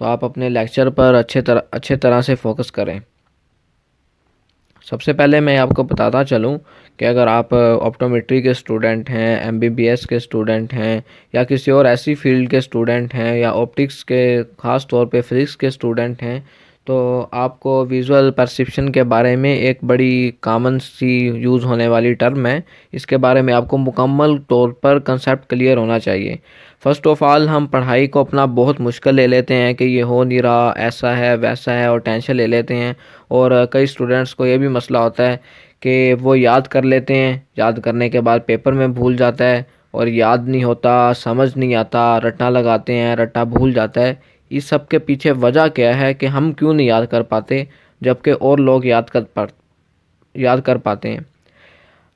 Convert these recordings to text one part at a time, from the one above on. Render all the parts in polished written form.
تو آپ اپنے لیکچر پر اچھے طرح سے فوکس کریں۔ سب سے پہلے میں آپ کو بتاتا چلوں کہ اگر آپ آپٹومیٹری کے اسٹوڈنٹ ہیں، MBBS کے اسٹوڈنٹ ہیں، یا کسی اور ایسی فیلڈ کے اسٹوڈنٹ ہیں، یا آپٹکس کے خاص طور پہ فزکس کے اسٹوڈنٹ ہیں، تو آپ کو ویژول پرسیپشن کے بارے میں ایک بڑی کامن سی یوز ہونے والی ٹرم ہے، اس کے بارے میں آپ کو مکمل طور پر کنسیپٹ کلیئر ہونا چاہیے۔ فرسٹ آف آل ہم پڑھائی کو اپنا بہت مشکل لے لیتے ہیں کہ یہ ہو نہیں رہا، ایسا ہے ویسا ہے، اور ٹینشن لے لیتے ہیں، اور کئی اسٹوڈنٹس کو یہ بھی مسئلہ ہوتا ہے کہ وہ یاد کر لیتے ہیں، یاد کرنے کے بعد پیپر میں بھول جاتا ہے، اور یاد نہیں ہوتا، سمجھ نہیں آتا، رٹنا لگاتے ہیں، رٹا بھول جاتا ہے۔ اس سب کے پیچھے وجہ کیا ہے کہ ہم کیوں نہیں یاد کر پاتے جبکہ اور لوگ یاد کر پاتے ہیں؟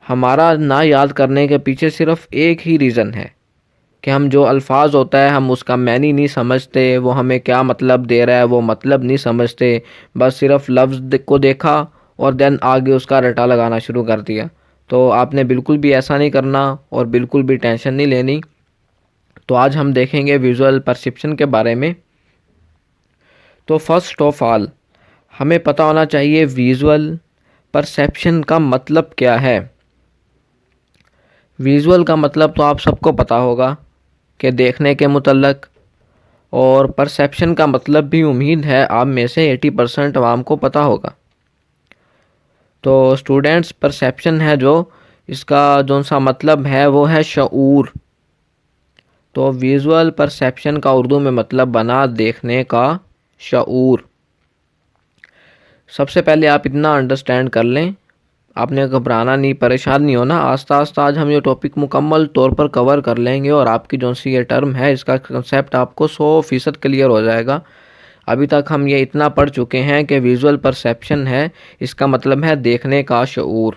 ہمارا نہ یاد کرنے کے پیچھے صرف ایک ہی ریزن ہے کہ ہم جو الفاظ ہوتا ہے ہم اس کا معنی نہیں سمجھتے، وہ ہمیں کیا مطلب دے رہا ہے وہ مطلب نہیں سمجھتے، بس صرف لفظ کو دیکھا اور دین آگے اس کا رٹا لگانا شروع کر دیا۔ تو آپ نے بالکل بھی ایسا نہیں کرنا اور بالکل بھی ٹینشن نہیں لینی۔ تو آج ہم دیکھیں گے ویژول پرسیپشن کے بارے میں۔ تو فرسٹ آف آل ہمیں پتہ ہونا چاہیے ویژول پرسیپشن کا مطلب کیا ہے۔ ویژول کا مطلب تو آپ سب کو پتہ ہوگا کہ دیکھنے کے متعلق، اور پرسیپشن کا مطلب بھی امید ہے آپ میں سے 80% عوام کو پتہ ہوگا۔ تو اسٹوڈنٹس پرسیپشن ہے جو اس کا جو سا مطلب ہے وہ ہے شعور۔ تو ویژول پرسیپشن کا اردو میں مطلب بنا دیکھنے کا شعور۔ سب سے پہلے آپ اتنا انڈرسٹینڈ کر لیں، آپ نے گھبرانا نہیں، پریشان نہیں ہونا، آہستہ آہستہ آج ہم یہ ٹاپک مکمل طور پر کور کر لیں گے، اور آپ کی جو سی یہ ٹرم ہے اس کا کنسیپٹ آپ کو 100% کلیئر ہو جائے گا۔ ابھی تک ہم یہ اتنا پڑھ چکے ہیں کہ ویژول پرسیپشن ہے، اس کا مطلب ہے دیکھنے کا شعور۔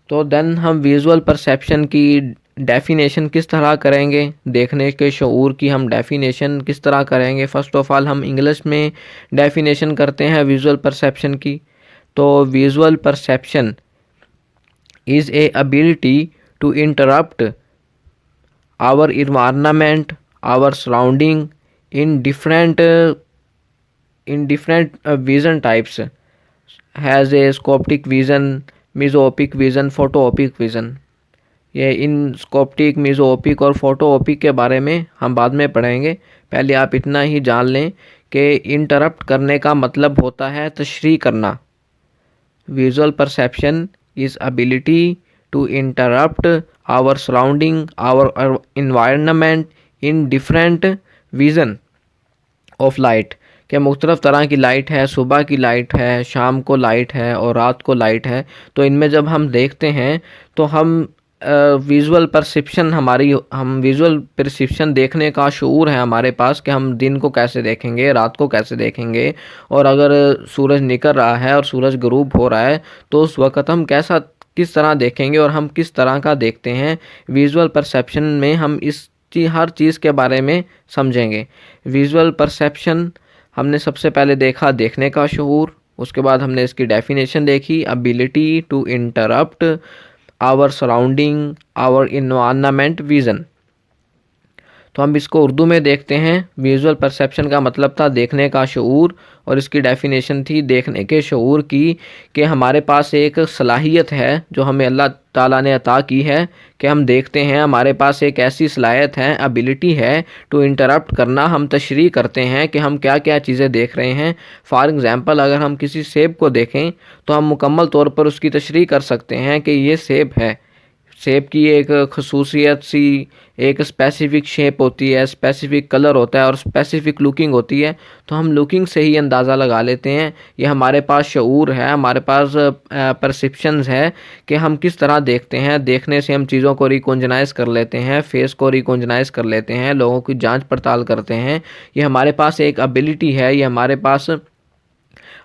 تو دین ہم ویژول پرسیپشن کی ڈیفینیشن کس طرح کریں گے، دیکھنے کے شعور کی ہم ڈیفینیشن کس طرح کریں گے؟ فرسٹ آف آل ہم انگلش میں ڈیفینیشن کرتے ہیں ویژول پرسیپشن کی۔ تو visual perception is a ability to interpret our environment, our surrounding in different vision types, has a scopic vision, mesopic vision, photopic vision۔ یہ ان سکوپٹک، میزوپک اور فوٹوپک کے بارے میں ہم بعد میں پڑھیں گے، پہلے آپ اتنا ہی جان لیں کہ انٹرپٹ کرنے کا مطلب ہوتا ہے تشریح کرنا۔ Visual perception is ability to interpret our surrounding, our environment in different vision of light, کہ مختلف طرح کی لائٹ ہے، صبح کی لائٹ ہے، شام کو لائٹ ہے، اور رات کو لائٹ ہے۔ تو ان میں جب ہم دیکھتے ہیں تو ہم ویژول پرسیپشن دیکھنے کا شعور ہے ہمارے پاس کہ ہم دن کو کیسے دیکھیں گے، رات کو کیسے دیکھیں گے، اور اگر سورج نکل رہا ہے اور سورج غروب ہو رہا ہے تو اس وقت ہم کس طرح دیکھیں گے اور ہم کس طرح کا دیکھتے ہیں۔ ویژول پرسیپشن میں ہم ہر چیز کے بارے میں سمجھیں گے۔ ویژول پرسیپشن ہم نے سب سے پہلے دیکھا دیکھنے کا شعور، اس کے بعد ہم نے اس کی ڈیفینیشن دیکھی ability to interpret our surrounding, our environment vision. تو ہم اس کو اردو میں دیکھتے ہیں۔ ویژول پرسیپشن کا مطلب تھا دیکھنے کا شعور، اور اس کی ڈیفینیشن تھی دیکھنے کے شعور کی کہ ہمارے پاس ایک صلاحیت ہے جو ہمیں اللہ تعالیٰ نے عطا کی ہے کہ ہم دیکھتے ہیں، ہمارے پاس ایک ایسی صلاحیت ہے، ابیلٹی ہے ٹو انٹرپٹ کرنا، ہم تشریح کرتے ہیں کہ ہم کیا کیا چیزیں دیکھ رہے ہیں۔ فار ایگزامپل اگر ہم کسی سیب کو دیکھیں تو ہم مکمل طور پر اس کی تشریح کر سکتے ہیں کہ یہ سیب ہے۔ سیب کی ایک خصوصیت سی ایک اسپیسیفک شیپ ہوتی ہے، اسپیسیفک کلر ہوتا ہے، اور اسپیسیفک لوکنگ ہوتی ہے، تو ہم لوکنگ سے ہی اندازہ لگا لیتے ہیں۔ یہ ہمارے پاس شعور ہے، ہمارے پاس پرسیپشنز ہے کہ ہم کس طرح دیکھتے ہیں۔ دیکھنے سے ہم چیزوں کو ریکونجنائز کر لیتے ہیں، فیس کو ریکونجنائز کر لیتے ہیں، لوگوں کی جانچ پڑتال کرتے ہیں۔ یہ ہمارے پاس ایک ابیلٹی ہے، یہ ہمارے پاس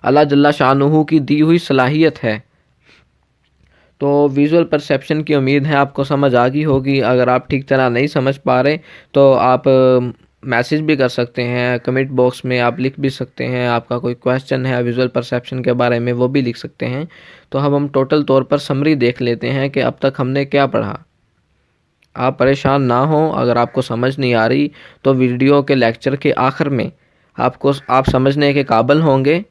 اللہ جل شانہ کی دی ہوئی صلاحیت ہے۔ تو ویژول پرسیپشن کی امید ہے آپ کو سمجھ آ گئی ہوگی۔ اگر آپ ٹھیک طرح نہیں سمجھ پا رہے تو آپ میسیج بھی کر سکتے ہیں، کمنٹ باکس میں آپ لکھ بھی سکتے ہیں، آپ کا کوئی کویسچن ہے ویژول پرسیپشن کے بارے میں وہ بھی لکھ سکتے ہیں۔ تو ہم ٹوٹل طور پر سمری دیکھ لیتے ہیں کہ اب تک ہم نے کیا پڑھا۔ آپ پریشان نہ ہوں، اگر آپ کو سمجھ نہیں آ رہی تو ویڈیو کے لیکچر کے آخر میں آپ سمجھنے کے قابل ہوں گے۔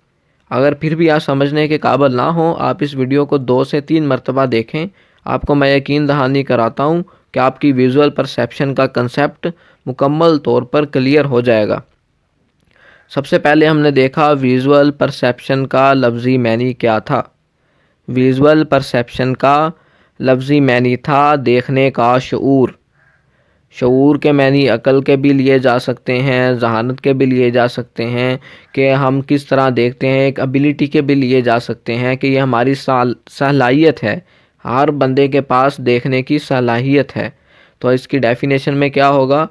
اگر پھر بھی آپ سمجھنے کے قابل نہ ہوں، آپ اس ویڈیو کو 2 سے 3 مرتبہ دیکھیں۔ آپ کو میں یقین دہانی کراتا ہوں کہ آپ کی ویژول پرسیپشن کا کنسیپٹ مکمل طور پر کلیئر ہو جائے گا۔ سب سے پہلے ہم نے دیکھا ویژول پرسیپشن کا لفظی معنی کیا تھا۔ ویژول پرسیپشن کا لفظی معنی تھا دیکھنے کا شعور۔ شعور کے معنی عقل کے بھی لیے جا سکتے ہیں، ذہانت کے بھی لیے جا سکتے ہیں کہ ہم کس طرح دیکھتے ہیں، ایک ابیلٹی کے بھی لیے جا سکتے ہیں کہ یہ ہماری صلاحیت ہے۔ ہر بندے کے پاس دیکھنے کی صلاحیت ہے۔ تو اس کی ڈیفینیشن میں کیا ہوگا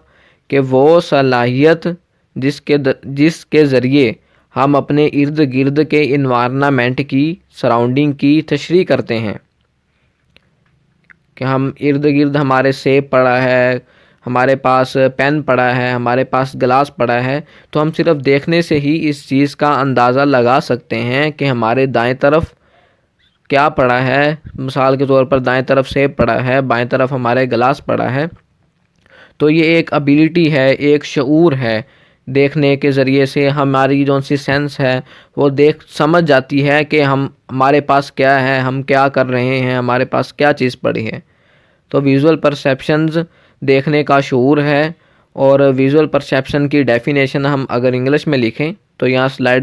کہ وہ صلاحیت جس کے ذریعے ہم اپنے ارد گرد کے انوائرنمنٹ کی، سراؤنڈنگ کی تشریح کرتے ہیں کہ ہم ارد گرد ہمارے سیب پڑا ہے، ہمارے پاس پین پڑا ہے، ہمارے پاس گلاس پڑا ہے، تو ہم صرف دیکھنے سے ہی اس چیز کا اندازہ لگا سکتے ہیں کہ ہمارے دائیں طرف کیا پڑا ہے۔ مثال کے طور پر دائیں طرف سیب پڑا ہے، بائیں طرف ہمارے گلاس پڑا ہے۔ تو یہ ایک ابیلٹی ہے، ایک شعور ہے۔ دیکھنے کے ذریعے سے ہماری جو سی سینس ہے وہ سمجھ جاتی ہے کہ ہمارے پاس کیا ہے، ہم کیا کر رہے ہیں، ہمارے پاس کیا چیز پڑی ہے۔ تو ویژول پرسیپشنز دیکھنے کا شعور ہے۔ اور ویژول پرسیپشن کی ڈیفینیشن ہم اگر انگلش میں لکھیں تو یہاں سلائڈ